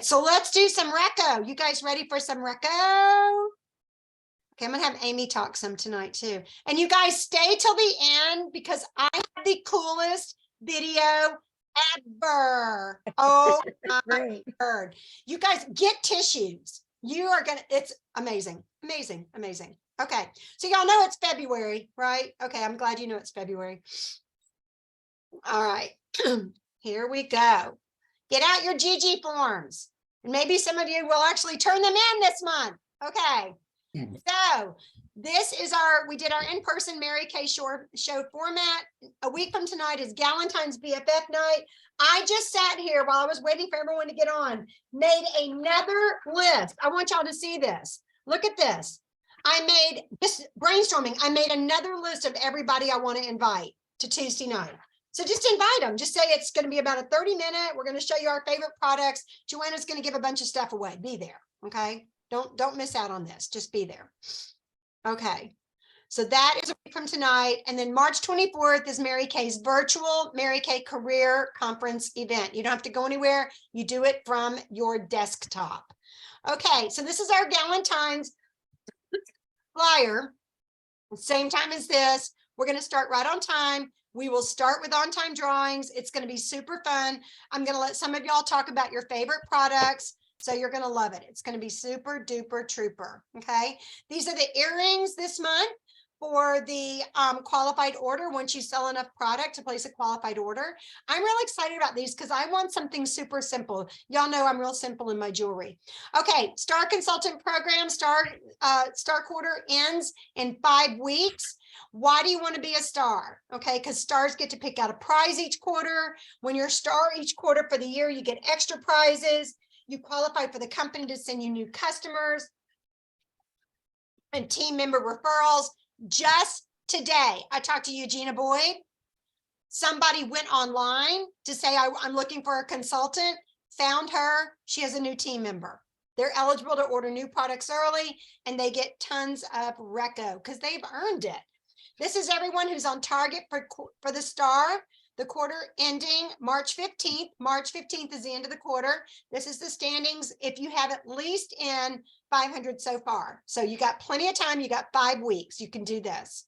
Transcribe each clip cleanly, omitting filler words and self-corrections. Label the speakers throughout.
Speaker 1: So let's do some Reco. You guys ready for some Reco? Okay, I'm gonna have Amy talk some tonight too. And you guys stay till the end because I have the coolest video ever. Oh my word. You guys get tissues. You are gonna, it's amazing, amazing, amazing. Okay, so y'all know it's February, right? Okay, I'm glad you know it's February. All right, here we go. Get out your GG forms. And maybe some of you will actually turn them in this month. Okay. So this is we did our in-person Mary Kay show format. A week from tonight is Galentine's BFF night. I just sat here while I was waiting for everyone to get on, made another list. I want y'all to see this. Look at this. I made, just brainstorming, I made another list of everybody I want to invite to Tuesday night. So just invite them. Just say it's going to be about a 30-minute. We're going to show you our favorite products. Joanna's going to give a bunch of stuff away. Be there. Okay. Don't miss out on this. Just be there. Okay. So that is a week from tonight. And then March 24th is Mary Kay's virtual Mary Kay career conference event. You don't have to go anywhere. You do it from your desktop. Okay. So this is our Galentine's flyer. Same time as this. We're going to start right on time. We will start with on-time drawings. It's going to be super fun. I'm going to let some of y'all talk about your favorite products. So you're going to love it. It's going to be super duper trooper. Okay. These are the earrings this month for the qualified order. Once you sell enough product to place a qualified order. I'm really excited about these because I want something super simple. Y'all know I'm real simple in my jewelry. Okay. Star Consultant Program, Star Quarter ends in 5 weeks. Why do you want to be a star? Okay, because stars get to pick out a prize each quarter. When you're a star each quarter for the year, you get extra prizes. You qualify for the company to send you new customers and team member referrals. Just today, I talked to Eugenia Boyd. Somebody went online to say, I'm looking for a consultant, found her. She has a new team member. They're eligible to order new products early, and they get tons of Reco because they've earned it. This is everyone who's on target for the star, the quarter ending March 15th. March 15th is the end of the quarter. This is the standings if you have at least in 500 so far. So you got plenty of time. You got 5 weeks. You can do this.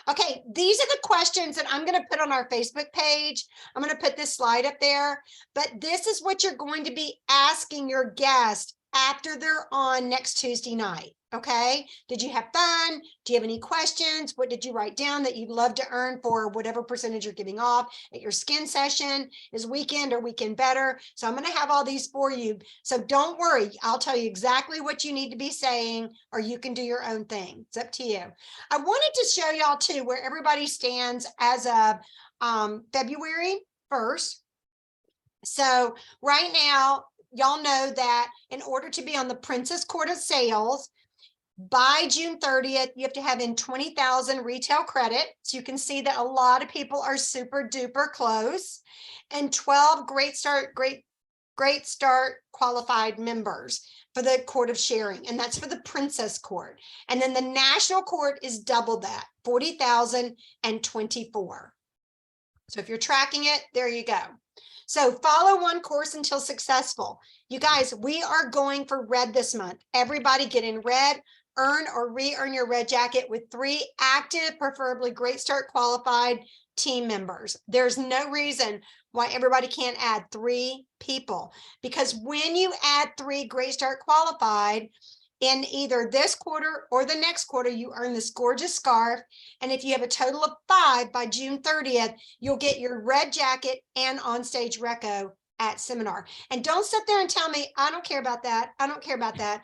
Speaker 1: Okay, these are the questions that I'm going to put on our Facebook page. I'm going to put this slide up there, but this is what you're going to be asking your guest after they're on next Tuesday night. Okay, did you have fun? Do you have any questions? What did you write down that you'd love to earn for whatever percentage you're giving off at your skin session? Is weekend or weekend better? So I'm going to have all these for you. So don't worry. I'll tell you exactly what you need to be saying, or you can do your own thing. It's up to you. I wanted to show y'all too where everybody stands as of February 1st. So right now, y'all know that in order to be on the Princess Court of Sales, by June 30th, you have to have in 20,000 retail credit. So you can see that a lot of people are super duper close, and 12 Great Start qualified members for the Court of Sharing. And that's for the Princess Court. And then the National Court is double that, 40,024. So if you're tracking it, there you go. So follow one course until successful. You guys, we are going for red this month. Everybody get in red. Earn or re-earn your red jacket with 3 active, preferably Great Start qualified team members. There's no reason why everybody can't add 3 people, because when you add 3 Great Start qualified in either this quarter or the next quarter, you earn this gorgeous scarf. And if you have a total of 5 by June 30th, you'll get your red jacket and onstage Reco at seminar. And don't sit there and tell me, I don't care about that. I don't care about that.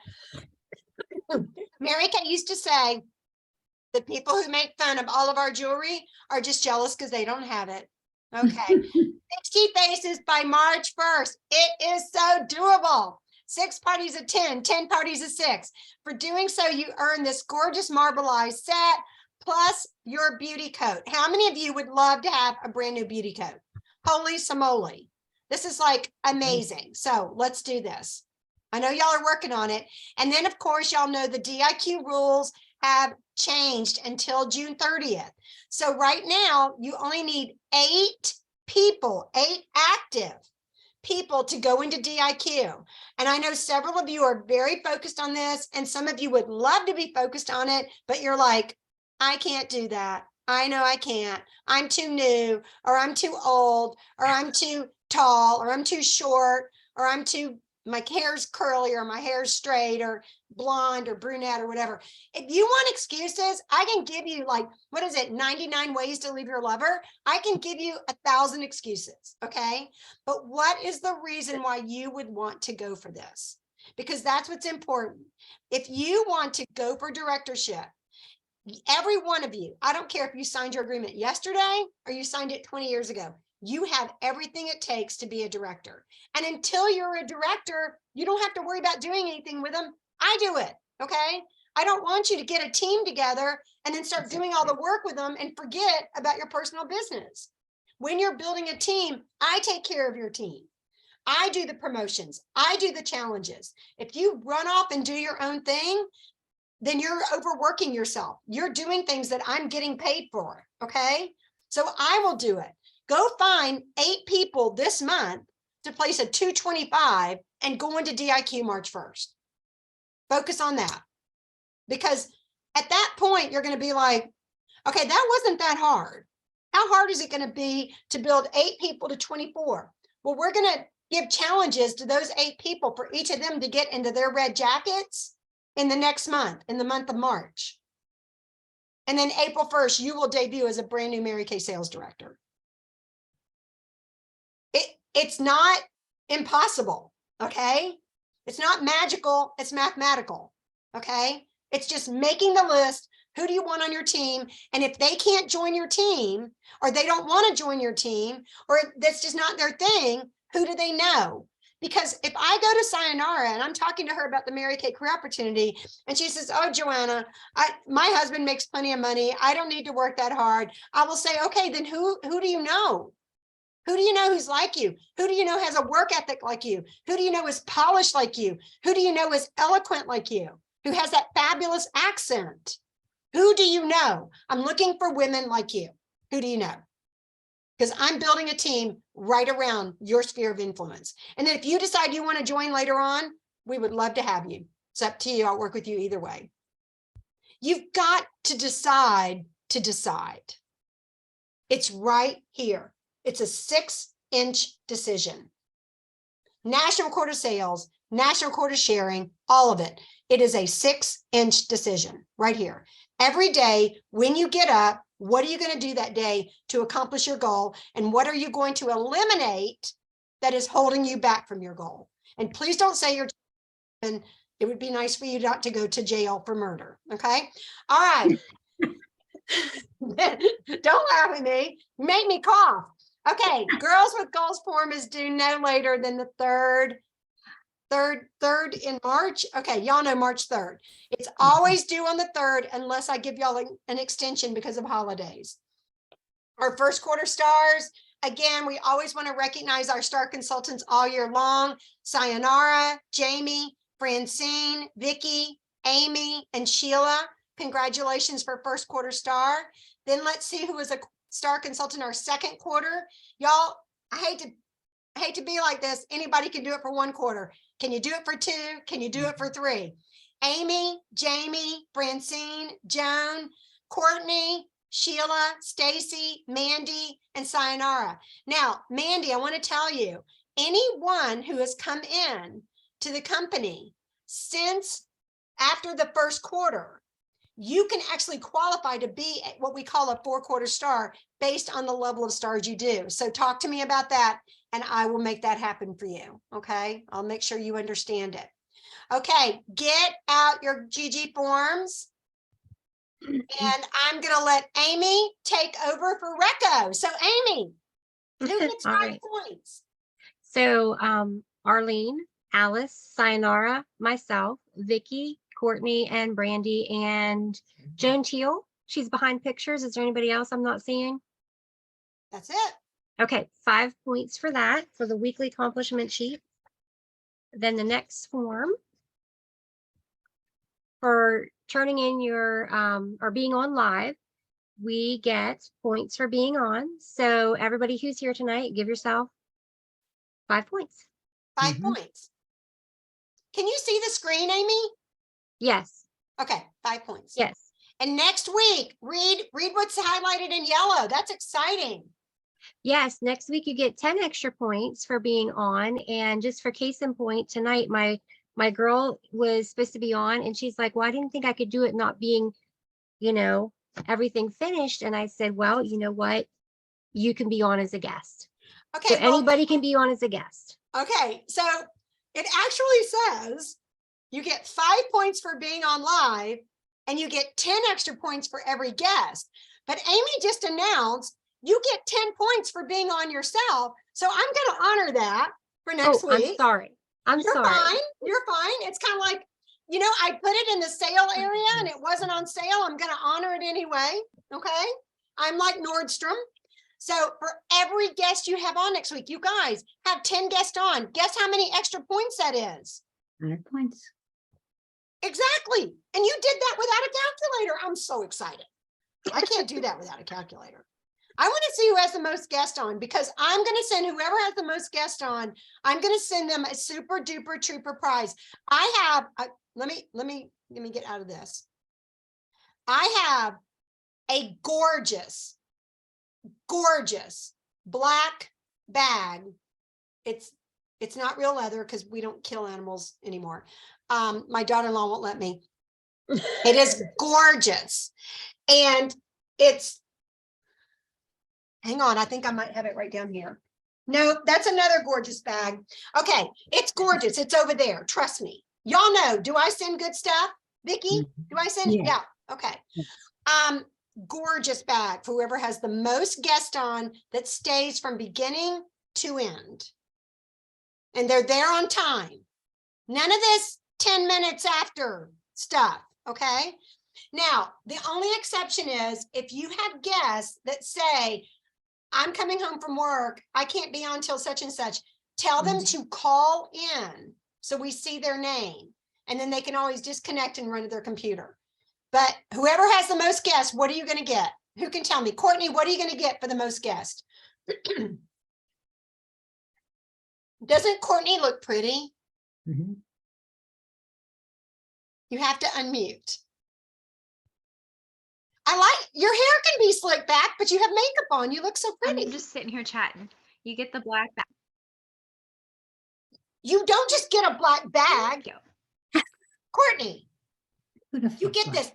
Speaker 1: Mary Kay used to say the people who make fun of all of our jewelry are just jealous because they don't have it. Okay. 60 faces by March 1st. It is so doable. 6 parties of 10, 10 parties of 6. For doing so, you earn this gorgeous marbleized set plus your beauty coat. How many of you would love to have a brand new beauty coat? Holy samoli. This is like amazing. So let's do this. I know y'all are working on it. And then, of course, y'all know the DIQ rules have changed until June 30th. So right now, you only need 8 people, 8 active people to go into DIQ. And I know several of you are very focused on this, and some of you would love to be focused on it, but you're like, I can't do that. I know I can't. I'm too new, or I'm too old, or I'm too tall, or I'm too short, or my hair's curly, or my hair's straight, or blonde, or brunette, or whatever. If you want excuses, I can give you, like, what is it, 99 ways to leave your lover? I can give you 1,000 excuses, okay? But what is the reason why you would want to go for this? Because that's what's important. If you want to go for directorship, every one of you, I don't care if you signed your agreement yesterday or you signed it 20 years ago, you have everything it takes to be a director. And until you're a director, you don't have to worry about doing anything with them. I do it, okay? I don't want you to get a team together and then start doing all the work with them and forget about your personal business. When you're building a team, I take care of your team. I do the promotions. I do the challenges. If you run off and do your own thing, then you're overworking yourself. You're doing things that I'm getting paid for, okay? So I will do it. Go find 8 people this month to place a 225 and go into DIQ March 1st. Focus on that. Because at that point, you're going to be like, okay, that wasn't that hard. How hard is it going to be to build 8 people to 24? Well, we're going to give challenges to those 8 people for each of them to get into their red jackets in the next month, in the month of March. And then April 1st, you will debut as a brand new Mary Kay sales director. It's not impossible, okay? It's not magical, it's mathematical, okay? It's just making the list. Who do you want on your team? And if they can't join your team, or they don't want to join your team, or that's just not their thing, who do they know? Because if I go to Sayonara and I'm talking to her about the Mary Kay career opportunity, and she says, oh, Joanna, my husband makes plenty of money. I don't need to work that hard. I will say, okay, then who do you know? Who do you know who's like you? Who do you know has a work ethic like you? Who do you know is polished like you? Who do you know is eloquent like you? Who has that fabulous accent? Who do you know? I'm looking for women like you. Who do you know? Because I'm building a team right around your sphere of influence. And then if you decide you want to join later on, we would love to have you. It's up to you. I'll work with you either way. You've got to decide to decide. It's right here. It's a 6-inch decision. National Quarter Sales, National Quarter Sharing, all of it. It is a 6-inch decision right here. Every day when you get up, what are you going to do that day to accomplish your goal? And what are you going to eliminate that is holding you back from your goal? And please don't say you're, and it would be nice for you not to go to jail for murder. Okay. All right. Don't laugh at me. You make me cough. Okay. Girls with Goals form is due no later than the third in March. Okay, y'all know March 3rd. It's always due on the 3rd unless I give y'all an extension because of holidays. Our first quarter stars, again, we always want to recognize our star consultants all year long. Sayonara, Jamie, Francine, Vicky, Amy, and Sheila. Congratulations for first quarter star. Then let's see who is a star consultant our second quarter. Y'all, I hate to be like this. Anybody can do it for 1 quarter. Can you do it for 2? Can you do it for 3? Amy, Jamie, Francine, Joan, Courtney, Sheila, Stacy, Mandy, and Sayonara. Now, Mandy, I want to tell you, anyone who has come in to the company since after the first quarter, you can actually qualify to be what we call a 4-quarter star based on the level of stars you do. So talk to me about that, and I will make that happen for you. Okay. I'll make sure you understand it. Okay. Get out your GG forms. And I'm going to let Amy take over for Reco. So Amy, who gets 5 points?
Speaker 2: So Arlene, Alice, Sayonara, myself, Vicky, Courtney, and Brandy, and Joan Teal. She's behind pictures. Is there anybody else I'm not seeing?
Speaker 1: That's it.
Speaker 2: Okay, 5 points for that, for the weekly accomplishment sheet. Then the next form for turning in your, or being on live, we get points for being on. So everybody who's here tonight, give yourself 5 points.
Speaker 1: 5 points. Can you see the screen, Amy?
Speaker 2: Yes.
Speaker 1: Okay, 5 points.
Speaker 2: Yes.
Speaker 1: And next week, read what's highlighted in yellow. That's exciting.
Speaker 2: Yes. Next week you get 10 extra points for being on. And just for case in point, tonight my girl was supposed to be on and she's like, well, I didn't think I could do it not being, everything finished. And I said, well, you know what? You can be on as a guest.
Speaker 1: Okay.
Speaker 2: So anybody can be on as a guest.
Speaker 1: Okay. So it actually says you get 5 points for being on live and you get 10 extra points for every guest. But Amy just announced you get 10 points for being on yourself. So I'm going to honor that for next week.
Speaker 2: I'm sorry.
Speaker 1: You're
Speaker 2: sorry.
Speaker 1: fine. You're fine. It's kind of like, I put it in the sale area and it wasn't on sale. I'm going to honor it anyway. Okay. I'm like Nordstrom. So for every guest you have on next week, you guys have 10 guests on. Guess how many extra points that is?
Speaker 3: 100 points.
Speaker 1: Exactly. And you did that without a calculator. I'm so excited. I can't do that without a calculator. I want to see who has the most guests on because I'm going to send whoever has the most guests on, I'm going to send them a super duper trooper prize. I have, let me get out of this. I have a gorgeous black bag. It's not real leather because we don't kill animals anymore. My daughter-in-law won't let me. It is gorgeous. And hang on, I think I might have it right down here. No, that's another gorgeous bag. Okay, it's gorgeous. It's over there. Trust me. Y'all know, do I send good stuff? Vicki, do I send?
Speaker 3: Yeah.
Speaker 1: Yeah. Okay. Gorgeous bag for whoever has the most guest on that stays from beginning to end. And they're there on time. None of this 10 minutes after stuff, okay? Now, the only exception is if you have guests that say, I'm coming home from work, I can't be on till such and such, tell them to call in so we see their name. And then they can always disconnect and run to their computer. But whoever has the most guests, what are you going to get? Who can tell me? Courtney, what are you going to get for the most guests? Doesn't Courtney look pretty?
Speaker 3: Mm-hmm.
Speaker 1: You have to unmute. I like your hair can be slicked back, but you have makeup on. You look so pretty.
Speaker 4: I'm just sitting here chatting. You get the black bag.
Speaker 1: You don't just get a black bag. Courtney, you get this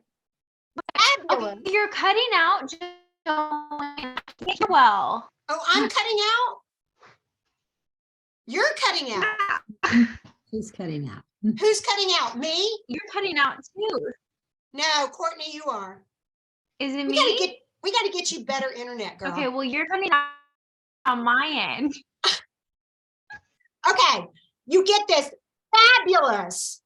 Speaker 1: fabulous.
Speaker 4: Okay, you're cutting out. Just don't well.
Speaker 1: Oh, I'm cutting out. You're cutting out.
Speaker 3: Who's cutting out?
Speaker 1: Who's cutting out? Me?
Speaker 4: You're cutting out too.
Speaker 1: No, Courtney, you are.
Speaker 4: Is it
Speaker 1: We
Speaker 4: me?
Speaker 1: gotta get you better internet, girl.
Speaker 4: Okay, well, you're cutting out on my end.
Speaker 1: Okay, you get this fabulous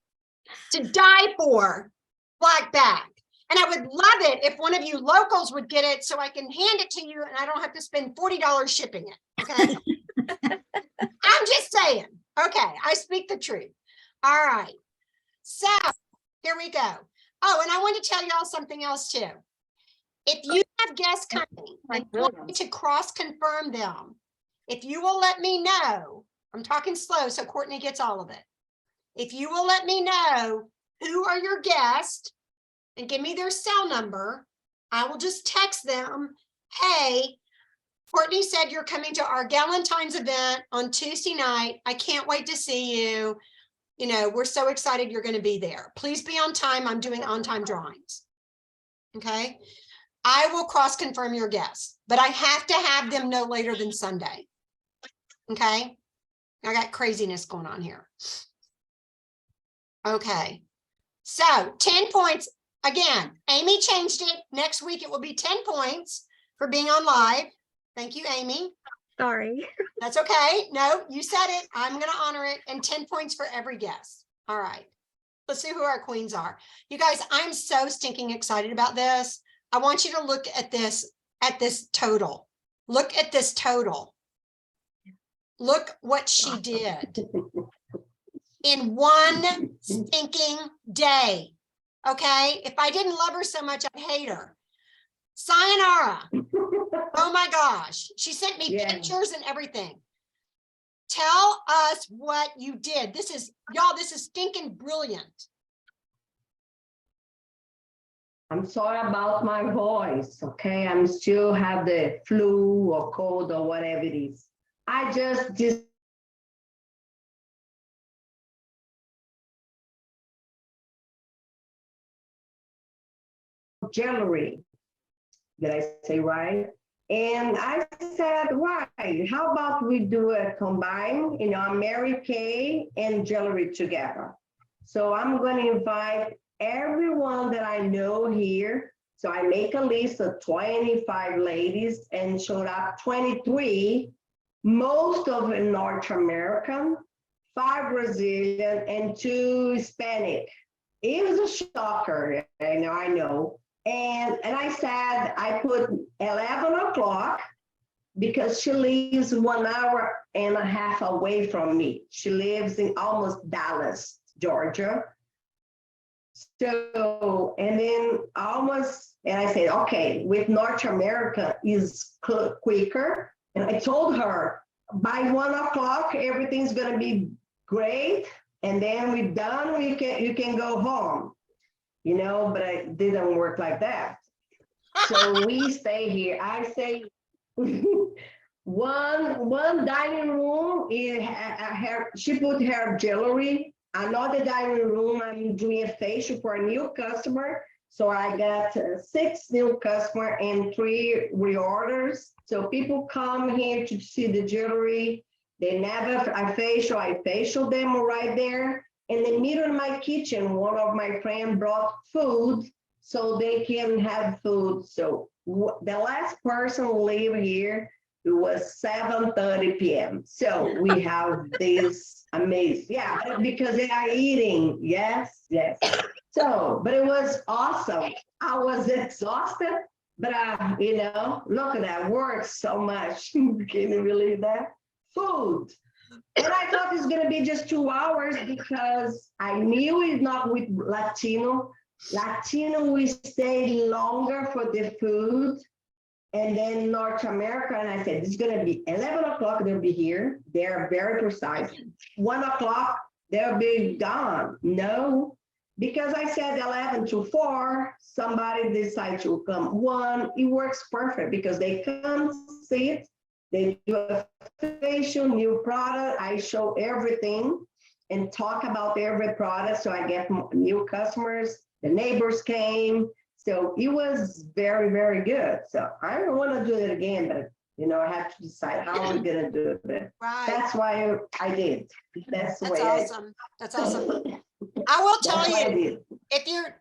Speaker 1: to die for black bag. And I would love it if one of you locals would get it so I can hand it to you and I don't have to spend $40 shipping it. Okay. I'm just saying. Okay, I speak the truth. All right. So here we go. Oh, and I want to tell y'all something else too. If you have guests coming and you want me to cross confirm them, if you will let me know, I'm talking slow so Courtney gets all of it. If you will let me know who are your guests and give me their cell number, I will just text them, hey, Courtney said you're coming to our Galentine's event on Tuesday night. I can't wait to see you. You know, we're so excited you're going to be there. Please be on time. I'm doing on-time drawings. Okay. I will cross confirm your guests, but I have to have them no later than Sunday. Okay. I got craziness going on here. Okay. So 10 points. Again, Amy changed it. Next week, it will be 10 points for being on live. Thank you, Amy.
Speaker 2: Sorry.
Speaker 1: That's okay. No, you said it. I'm going to honor it. And 10 points for every guest. All right. Let's see who our queens are. You guys, I'm so stinking excited about this. I want you to look at this total. Look at this total. Look what she did in one stinking day. Okay. If I didn't love her so much, I'd hate her. Sayonara. Oh my gosh. She sent me pictures and everything. tell us what you did. This is, y'all, this is stinking brilliant.
Speaker 5: I'm sorry about my voice, okay? I'm still have the flu or cold or whatever it is. I just jewelry. Did I say right? And I said, why? How about we do a combine, Mary Kay and jewelry together. So I'm going to invite everyone that I know here. So I make a list of 25 ladies and showed up 23, most of it North American, 5 Brazilian, and 2 Hispanic. It was a shocker, I know. And I said, I put 11 o'clock because she lives 1 hour and a half away from me. She lives in almost Dallas, Georgia. So, and then and I said, okay, with North America is quicker. And I told her by 1 o'clock, everything's gonna be great. And then we're done, you can go home. But it didn't work like that. So we stay here. I say one dining room, she put her jewelry. Another dining room, I'm doing a facial for a new customer. So I got 6 new customers and 3 reorders. So people come here to see the jewelry. They never, I facial them right there. In the middle of my kitchen, one of my friends brought food so they can have food. So the last person who lived here, it was 7:30 p.m. So we have this amazing, yeah, because they are eating. Yes. So, but it was awesome. I was exhausted, but look at that, worked so much. Can you believe that? Food. And I thought it's going to be just 2 hours because I knew it's not with Latino. Latino, we stayed longer for the food. And then North America, and I said, it's going to be 11 o'clock, they'll be here. They're very precise. 1 o'clock, they'll be gone. No, because I said 11 to 4, somebody decides to come 1. It works perfect because they come sit. They do a facial, new product. I show everything and talk about every product. So I get new customers. The neighbors came. So it was very, very good. So I don't want to do it again, but I have to decide how I'm going to do it.
Speaker 1: Right.
Speaker 5: That's why I did. That's the way
Speaker 1: awesome. That's awesome. I will tell
Speaker 5: That's what I
Speaker 1: you,
Speaker 5: did.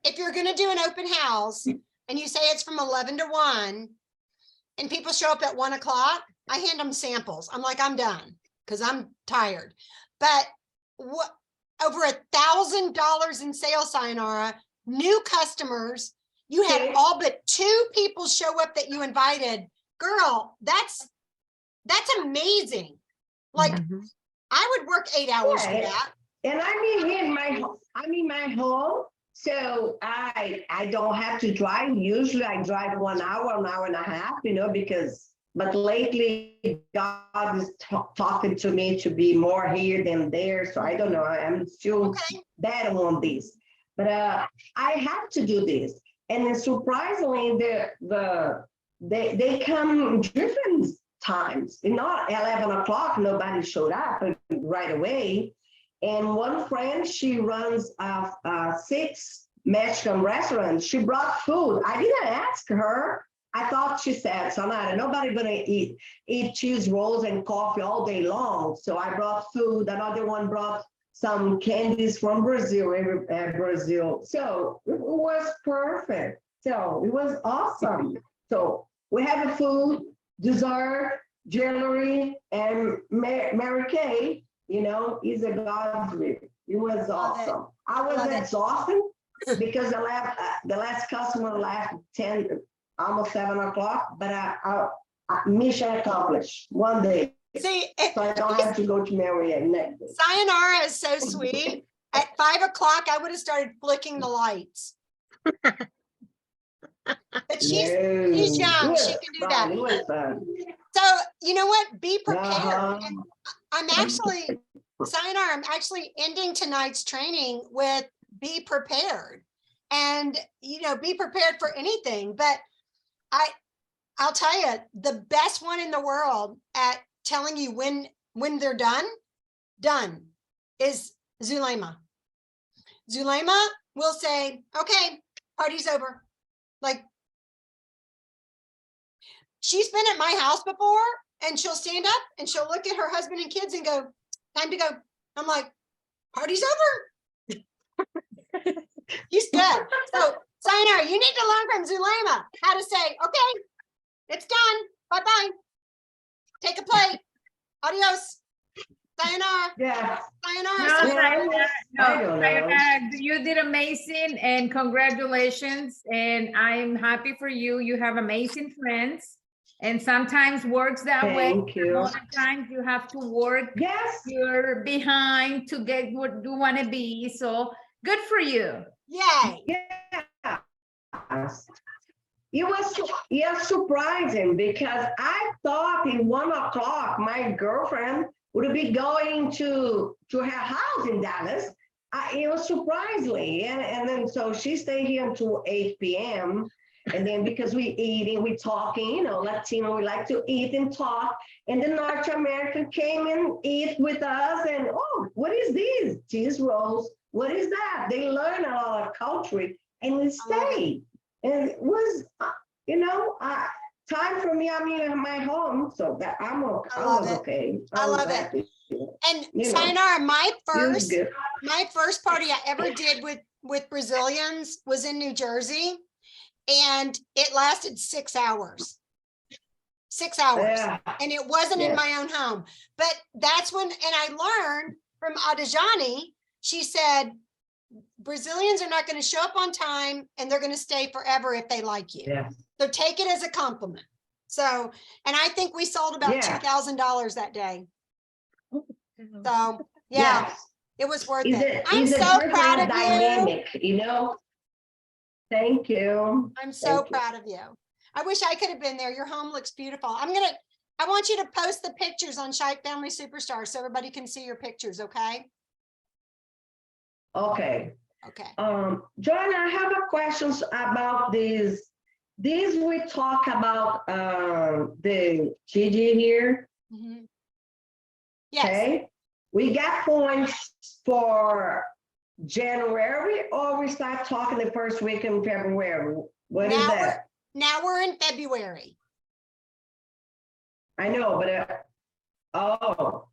Speaker 1: if you're going to do an open house and you say it's from 11 to 1 and people show up at 1 o'clock, I hand them samples. I'm like, I'm done because I'm tired. But what, over $1,000 in sales, Sayonara, new customers, you had all but 2 people show up that you invited. Girl, that's amazing. Like, I would work 8 hours for that.
Speaker 5: And I'm in my home. So I don't have to drive. Usually I drive 1 hour, an hour and a half, but lately God is talking to me to be more here than there. So I don't know. I'm still bad on this, but I have to do this. And then surprisingly, they come different times. Not 11 o'clock, nobody showed up right away. And one friend, she runs 6 Mexican restaurants. She brought food. I didn't ask her. I thought she said, Sonata, nobody gonna eat cheese rolls and coffee all day long. So I brought food. Another one brought some candies from Brazil. So it was perfect. So it was awesome. So we have a food, dessert, jewelry, and Mary Kay, is a God's gift. It was awesome. I was exhausted because the last customer left 10, almost 7 o'clock, but mission accomplished one day.
Speaker 1: See,
Speaker 5: so I don't have to go to Mary next day.
Speaker 1: Sayonara is so sweet. At 5 o'clock, I would have started flicking the lights. But she's young. She can do that.
Speaker 5: It was fun.
Speaker 1: So you know what? Be prepared. I'm actually, Sayonara, I'm actually ending tonight's training with be prepared. And, you know, be prepared for anything. But I'll tell you, the best one in the world at telling you when they're done is Zulema. Zulema will say, okay, party's over. Like, she's been at my house before and she'll stand up and she'll look at her husband and kids and go, time to go. I'm like, party's over. He's good. So, Sayonara, you need to learn from Zulema how to say, okay, it's done. Bye-bye. Take a plate. Adios. Sayonara.
Speaker 5: Yeah.
Speaker 1: Sayonara.
Speaker 6: No,
Speaker 1: Sayonara.
Speaker 5: I don't know.
Speaker 6: Sayonara, you did amazing and congratulations. And I'm happy for you. You have amazing friends. And sometimes works that way.
Speaker 5: Thank you.
Speaker 6: Other times you have to work.
Speaker 5: Yes.
Speaker 6: You're behind to get what you want to be. So good for you.
Speaker 1: Yay.
Speaker 5: Yeah. It was surprising because I thought in 1 o'clock my girlfriend would be going to her house in Dallas. It was surprisingly, and then so she stayed here until 8 p.m. And then because we eating, we talking, you know, Latino, we like to eat and talk. And the North American came and eat with us. And oh, what is this? Cheese rolls. What is that? They learn our culture and we stay. And it was, you know, time for me. I'm in my home, so that I'm okay.
Speaker 1: I love
Speaker 5: was
Speaker 1: it.
Speaker 5: okay.
Speaker 1: I
Speaker 5: was
Speaker 1: love it.
Speaker 5: happy.
Speaker 1: And
Speaker 5: You know,
Speaker 1: Sayonara,
Speaker 5: it was good.
Speaker 1: my first party I ever did with Brazilians was in New Jersey, and it lasted 6 hours. 6 hours.
Speaker 5: Yeah.
Speaker 1: And it wasn't in
Speaker 5: Yes.
Speaker 1: my own home. But that's when, and I learned from Adajani, she said, Brazilians are not going to show up on time and they're going to stay forever if they like you.
Speaker 5: Yeah.
Speaker 1: So take it as a compliment. So, and I think we sold about
Speaker 5: Yeah.
Speaker 1: $2,000 that day. So yeah,
Speaker 5: Yes.
Speaker 1: it was worth
Speaker 5: Is
Speaker 1: it.
Speaker 5: it
Speaker 1: I'm
Speaker 5: is a
Speaker 1: so
Speaker 5: different
Speaker 1: proud of you.
Speaker 5: dynamic, you know? Thank you.
Speaker 1: I'm so
Speaker 5: Thank you.
Speaker 1: proud of you. I wish I could have been there. Your home looks beautiful. I want you to post the pictures on Shike Family Superstar so everybody can see your pictures, okay?
Speaker 5: Okay.
Speaker 1: Okay.
Speaker 5: Joanna, I have a questions about this. This we talk about the Gigi here.
Speaker 1: Mhm. Yes.
Speaker 5: Okay. We got points for January, or we start talking the first week in February. What is
Speaker 1: Now
Speaker 5: that?
Speaker 1: Now we're in February.
Speaker 5: I know, but oh,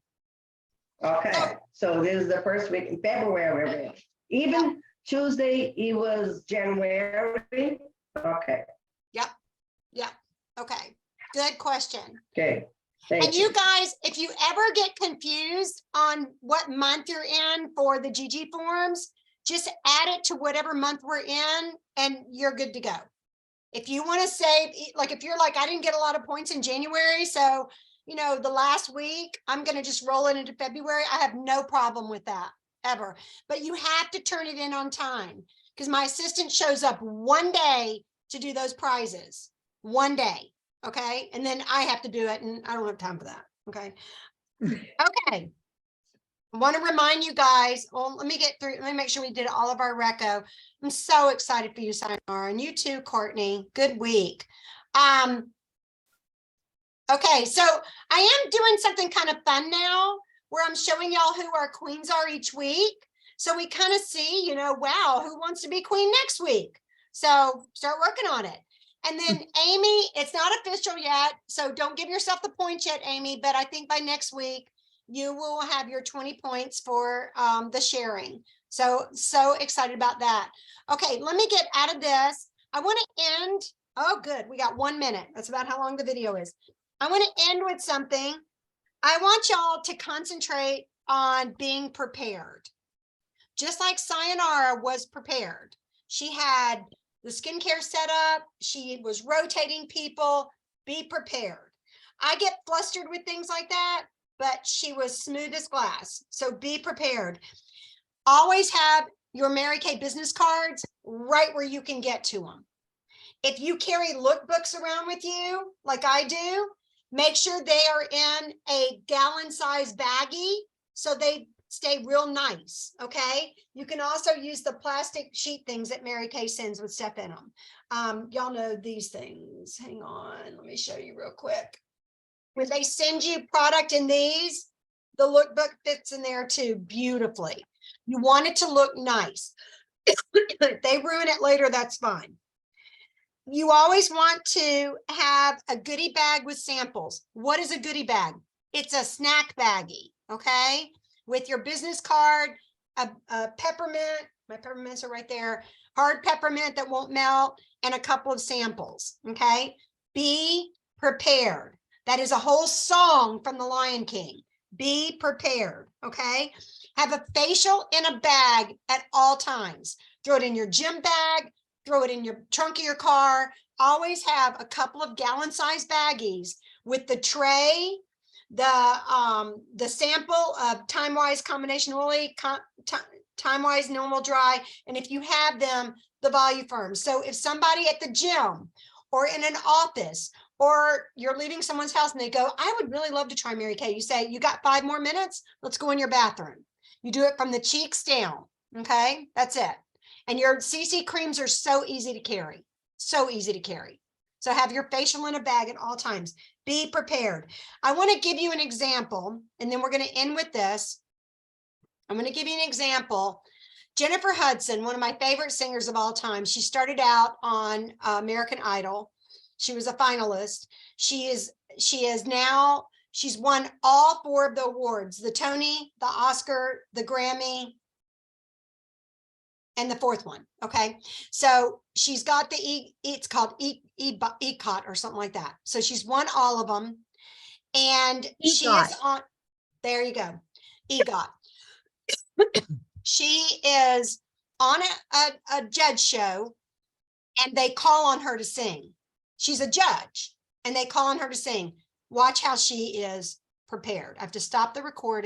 Speaker 5: okay. So this is the first week in February. Even Tuesday, it was January. Okay.
Speaker 1: Yep. Okay. Good question.
Speaker 5: Okay.
Speaker 1: And
Speaker 5: Thank
Speaker 1: you guys, if you ever get confused on what month you're in for the GG forms, just add it to whatever month we're in and you're good to go. If you want to save, like if you're like, I didn't get a lot of points in January, so, you know, the last week, I'm going to just roll it into February. I have no problem with that ever. But you have to turn it in on time because my assistant shows up one day to do those prizes. One day. Okay. And then I have to do it and I don't have time for that. Okay. Okay. I want to remind you guys, well, let me make sure we did all of our Reco. I'm so excited for you, Sayonara, and you too, Courtney. Good week. Okay, so I am doing something kind of fun now where I'm showing y'all who our queens are each week. So we kind of see, you know, wow, who wants to be queen next week? So start working on it. And then Amy, it's not official yet, so don't give yourself the points yet, Amy, but I think by next week, you will have your 20 points for the sharing. So excited about that. Okay, let me get out of this. I want to end. Oh, good. We got 1 minute. That's about how long the video is. I want to end with something. I want y'all to concentrate on being prepared. Just like Sayonara was prepared. She had the skincare set up. She was rotating people. Be prepared. I get flustered with things like that, but she was smooth as glass. So be prepared. Always have your Mary Kay business cards right where you can get to them. If you carry lookbooks around with you, like I do, Make sure they are in a gallon size baggie so they stay real nice, okay? You can also use the plastic sheet things that Mary Kay sends with stuff in them. Y'all know these things. Hang on, let me show you real quick. When they send you product in these, the lookbook fits in there too beautifully. You want it to look nice. If they ruin it later, that's fine. You always want to have a goodie bag with samples. What is a goodie bag? It's a snack baggie, okay? With your business card, a peppermint, my peppermints are right there, hard peppermint that won't melt, and a couple of samples, okay? Be prepared. That is a whole song from The Lion King. Be prepared, okay? Have a facial in a bag at all times. Throw it in your gym bag, throw it in your trunk of your car. Always have a couple of gallon-sized baggies with the tray, the sample of Time Wise combination oily, Time Wise normal dry, and if you have them, the Voluform. So if somebody at the gym or in an office or you're leaving someone's house and they go, I would really love to try Mary Kay. You say, you got 5 more minutes? Let's go in your bathroom. You do it from the cheeks down. Okay, that's it. And your CC creams are so easy to carry. So easy to carry. So have your facial in a bag at all times. Be prepared. I want to give you an example, and then we're going to end with this. I'm going to give you an example. Jennifer Hudson, one of my favorite singers of all time, she started out on American Idol. She was a finalist. She's won all 4 of the awards, the Tony, the Oscar, the Grammy, and the 4th one. Okay. So she's got it's called ECOT or something like that. So she's won all of them. And she is on, there you go. EGOT. She is on a judge show and they call on her to sing. She's a judge and they call on her to sing. Watch how she is prepared. I have to stop the recording.